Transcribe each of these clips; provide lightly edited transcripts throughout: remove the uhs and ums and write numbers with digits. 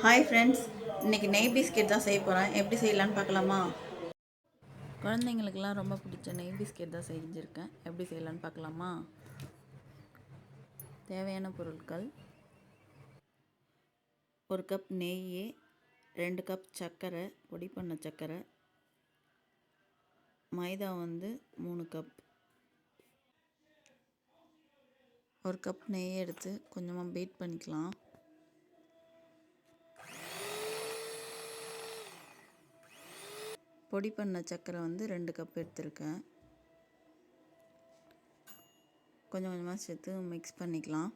Hi friends, இன்றைக்கி நெய் biscuit தான் செய்ய போகிறேன். எப்படி செய்யலான்னு பார்க்கலாமா? குழந்தைங்களுக்கெல்லாம் ரொம்ப பிடிச்ச நெய் பிஸ்கெட் தான் செஞ்சுருக்கேன். எப்படி செய்யலான்னு பார்க்கலாமா? தேவையான பொருட்கள்: 1 கப் நெய், 2 கப் சர்க்கரை, பொடி பண்ண சர்க்கரை, மைதா 3 கப். 1 கப் நெய் எடுத்து கொஞ்சமாக பீட் பண்ணிக்கலாம். பொடி பண்ண சர்க்கரை 2 கப் எடுத்திருக்கேன். கொஞ்சம் கொஞ்சமாக சேர்த்து மிக்ஸ் பண்ணிக்கலாம்.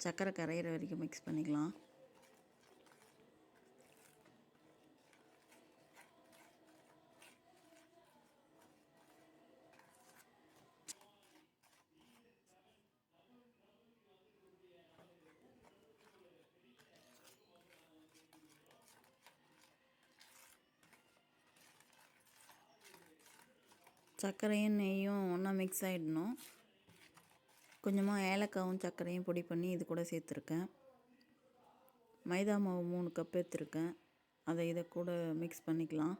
சர்க்கரை கரையிற வரைக்கும் மிக்ஸ் பண்ணிக்கலாம். சர்க்கரையும் நெய்யும் ஒன்றா மிக்ஸ் ஆகிடணும். கொஞ்சமாக ஏலக்காவும் சர்க்கரையும் பொடி பண்ணி இது கூட சேர்த்துருக்கேன். மைதா மாவு 3 கப் எடுத்துருக்கேன். இதை கூட மிக்ஸ் பண்ணிக்கலாம்.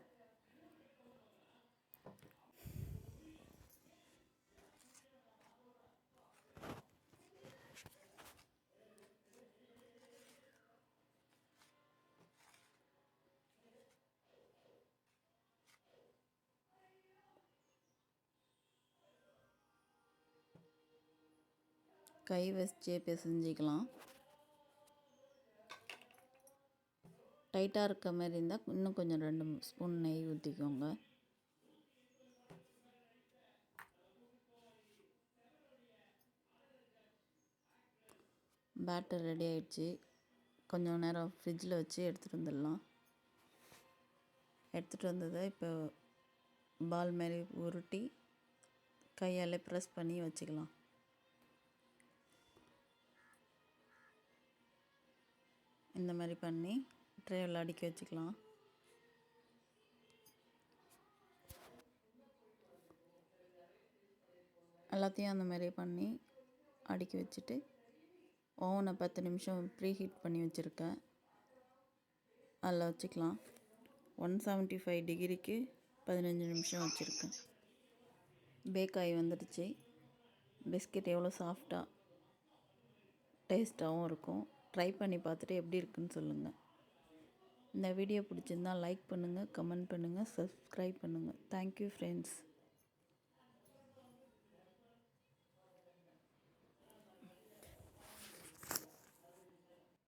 கை வச்சே பிசைஞ்சிக்கலாம். டைட்டாக இருக்க மாதிரி இருந்தால் இன்னும் கொஞ்சம் 2 ஸ்பூன் நெய் ஊற்றிக்கோங்க. பேட்டர் ரெடி ஆகிடுச்சு. கொஞ்சம் நேரம் ஃப்ரிட்ஜில் வச்சு எடுத்துகிட்டு வந்துடலாம். எடுத்துகிட்டு வந்ததை இப்போ பால் மாதிரி உருட்டி கையால் ப்ரெஸ் பண்ணி வச்சுக்கலாம். இந்த மாதிரி பண்ணி ட்ரேவில் அடுக்கி வச்சுக்கலாம். எல்லாத்தையும் அந்த மாதிரி பண்ணி அடுக்கி வச்சுட்டு ஓவனை 10 நிமிஷம் ப்ரீ ஹீட் பண்ணி வச்சுருக்கேன். அதில் வச்சுக்கலாம். 175 டிகிரிக்கு 15 நிமிஷம் வச்சுருக்கேன். பேக் ஆகி வந்துடுச்சு. பிஸ்கெட் எவ்வளோ சாஃப்டாக டேஸ்ட்டாகவும் இருக்கும். ட்ரை பண்ணி பார்த்துட்டு எப்படி இருக்குன்னு சொல்லுங்கள். இந்த வீடியோ பிடிச்சிருந்தால் லைக் பண்ணுங்கள், கமெண்ட் பண்ணுங்கள், சப்ஸ்கிரைப் பண்ணுங்கள். Thank you friends.